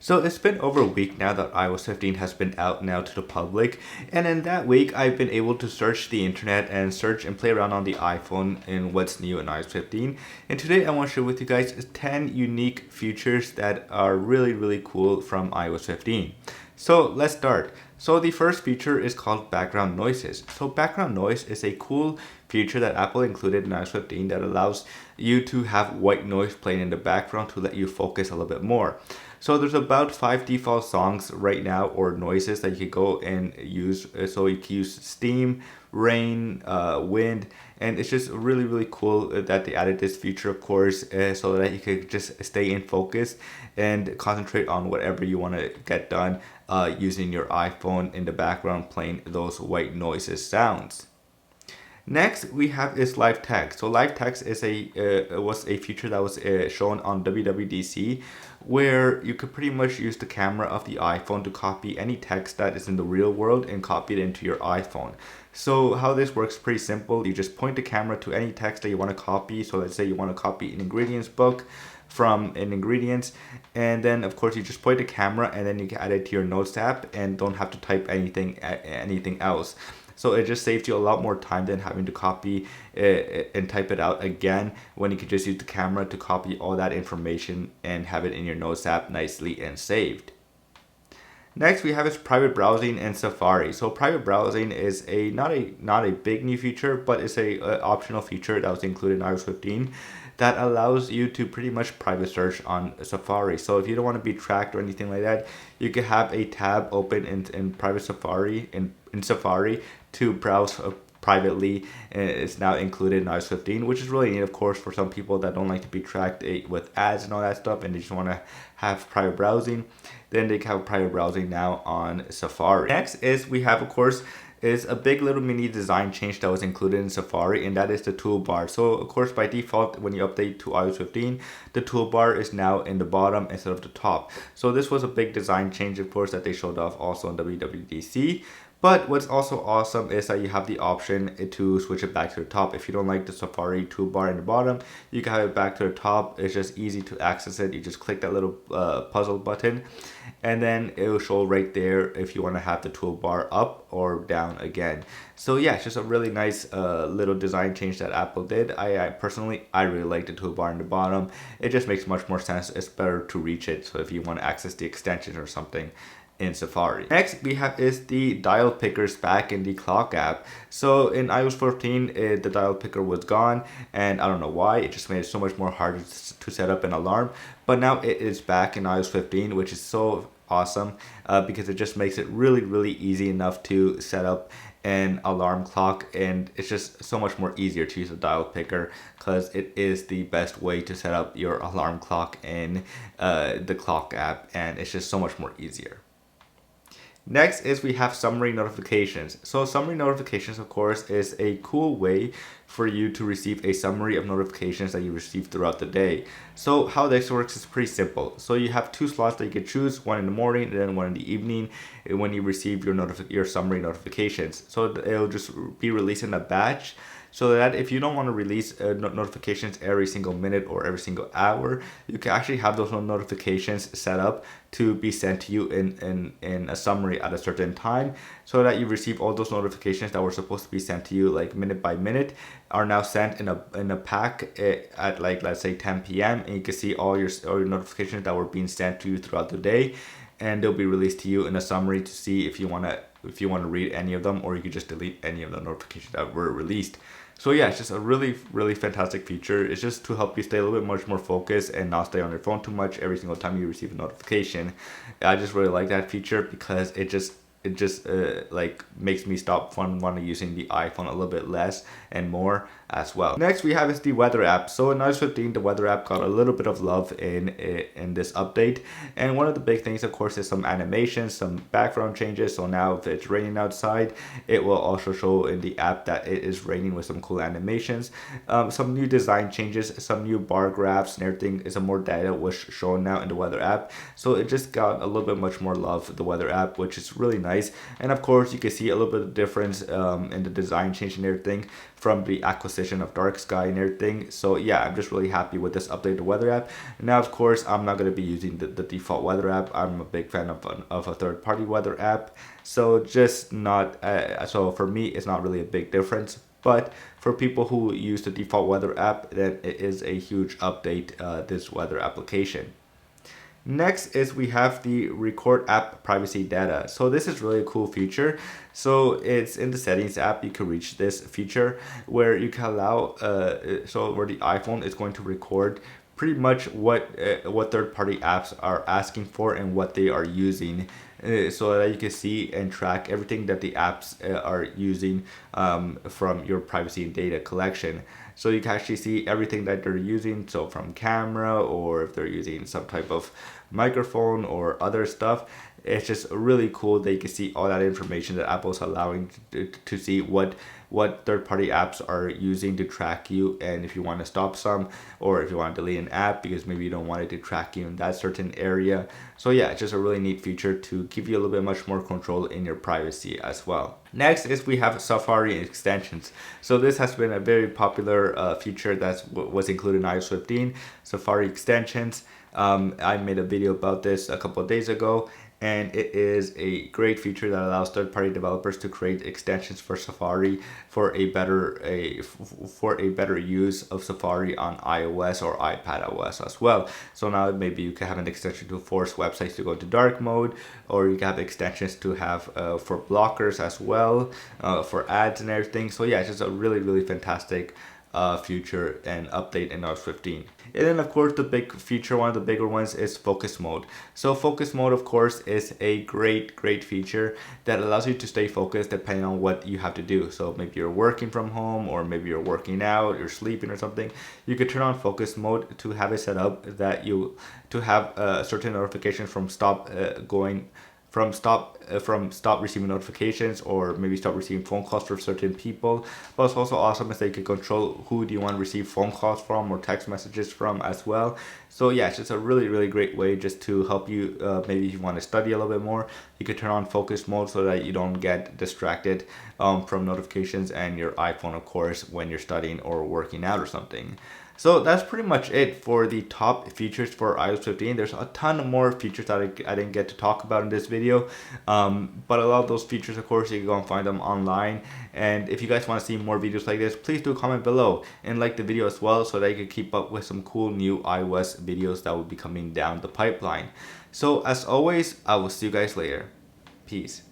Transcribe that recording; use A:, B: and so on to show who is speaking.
A: So it's been over a week now that iOS 15 has been out now to the public, and in that week I've been able to search the internet and search and play around on the iPhone in what's new in iOS 15. And today I want to share with you guys 10 unique features that are really cool from iOS 15. So let's start. So the first feature is called background noises. So background noise is a cool feature that Apple included in iOS 15 that allows you to have white noise playing in the background to let you focus a little bit more. So there's about 5 default songs right now or noises that you can go and use. So you can use steam, rain, wind, and it's just really cool that they added this feature, of course, so that you can just stay in focus and concentrate on whatever you want to get done using your iPhone in the background playing those white noises sounds. Next, we have is live text. So live text is was a feature that was shown on WWDC, where you could pretty much use the camera of the iPhone to copy any text that is in the real world and copy it into your iPhone. So how this works is pretty simple. You just point the camera to any text that you want to copy. So let's say you want to copy an ingredients book from an ingredients, and then of course you just point the camera and then you can add it to your notes app and don't have to type anything else. So it just saves you a lot more time than having to copy and type it out again, when you can just use the camera to copy all that information and have it in your Notes app nicely and saved. Next, we have is private browsing in Safari. So private browsing is not a big new feature, but it's a optional feature that was included in iOS 15 that allows you to pretty much private search on Safari. So if you don't want to be tracked or anything like that, you can have a tab open in private Safari in Safari to browse privately. It's now included in iOS 15, which is really neat, of course, for some people that don't like to be tracked with ads and all that stuff, and they just want to have private browsing. Then they can have private browsing now on Safari. Next is we have, of course, is a big little mini design change that was included in Safari, and that is the toolbar. So of course, by default, when you update to iOS 15, the toolbar is now in the bottom instead of the top. So this was a big design change, of course, that they showed off also on WWDC. But what's also awesome is that you have the option to switch it back to the top. If you don't like the Safari toolbar in the bottom, you can have it back to the top. It's just easy to access it. You just click that little puzzle button, and then it will show right there if you want to have the toolbar up or down again. So yeah, it's just a really nice little design change that Apple did. I personally really like the toolbar in the bottom. It just makes much more sense. It's better to reach it. So if you want to access the extension or something in Safari. Next, we have is the dial pickers back in the clock app. So in iOS 14, the dial picker was gone, and I don't know why. It just made it so much more harder to set up an alarm. But now it is back in iOS 15, which is so awesome because it just makes it really easy enough to set up an alarm clock, and it's just so much more easier to use a dial picker because it is the best way to set up your alarm clock in the clock app, and it's just so much more easier. Next is we have summary notifications. So summary notifications, of course, is a cool way for you to receive a summary of notifications that you receive throughout the day. So how this works is pretty simple. So you have 2 slots that you can choose, one in the morning and then one in the evening when you receive your summary notifications. So it'll just be released in a batch, so that if you don't want to release notifications every single minute or every single hour, you can actually have those notifications set up to be sent to you in a summary at a certain time, so that you receive all those notifications that were supposed to be sent to you like minute by minute are now sent in a pack at like, let's say 10 p.m. and you can see all your notifications that were being sent to you throughout the day, and they'll be released to you in a summary to see if you want to read any of them, or you could just delete any of the notifications that were released. So yeah, it's just a really fantastic feature. It's just to help you stay a little bit much more focused and not stay on your phone too much every single time you receive a notification. I just really like that feature because it just like makes me stop wanting using the iPhone a little bit less and more as well. Next we have is the weather app. So in iOS 15, the weather app got a little bit of love in this update, and one of the big things, of course, is some animations, some background changes. So now if it's raining outside, it will also show in the app that it is raining with some cool animations. Some new design changes, some new bar graphs and everything. Is some more data was shown now in the weather app. So it just got a little bit much more love, the weather app, which is really nice. nice. And of course, you can see a little bit of difference in the design change and everything from the acquisition of dark sky and everything. So yeah, I'm just really happy with this updated weather app. Now, of course, I'm not going to be using the default weather app. I'm a big fan of a third-party weather app. So just not, so for me, it's not really a big difference. But for people who use the default weather app, then it is a huge update, this weather application. Next is we have the record app privacy data. So this is really a cool feature. So it's in the settings app, you can reach this feature where you can allow, so where the iPhone is going to record pretty much what third-party apps are asking for and what they are using, so that you can see and track everything that the apps are using from your privacy and data collection. So you can actually see everything that they're using, so from camera, or if they're using some type of microphone or other stuff. It's just really cool that you can see all that information that Apple's allowing to see what third-party apps are using to track you, and if you want to stop some, or if you want to delete an app because maybe you don't want it to track you in that certain area. So yeah, it's just a really neat feature to give you a little bit much more control in your privacy as well. Next is we have Safari extensions. So this has been a very popular feature that was included in iOS 15, Safari extensions. I made a video about this a couple of days ago, and it is a great feature that allows third-party developers to create extensions for Safari for a better use of Safari on iOS or iPadOS as well. So now maybe you can have an extension to force websites to go into dark mode, or you can have extensions to have for blockers as well, for ads and everything. So yeah, it's just a really fantastic feature and update in iOS 15. And then of course the big feature, one of the bigger ones, is focus mode. So focus mode, of course, is a great feature that allows you to stay focused depending on what you have to do. So maybe you're working from home, or maybe you're working out, you're sleeping or something. You could turn on focus mode to have it set up that you to have certain notifications from stop receiving notifications, or maybe stop receiving phone calls for certain people. But it's also awesome is that you can control who do you want to receive phone calls from or text messages from as well. So yeah, it's just a really great way just to help you, maybe if you want to study a little bit more, you can turn on focus mode so that you don't get distracted from notifications and your iPhone, of course, when you're studying or working out or something. So that's pretty much it for the top features for iOS 15. There's a ton more features that I didn't get to talk about in this video. But a lot of those features, of course, you can go and find them online. And if you guys want to see more videos like this, please do comment below and like the video as well, so that you can keep up with some cool new iOS videos that will be coming down the pipeline. So as always, I will see you guys later. Peace.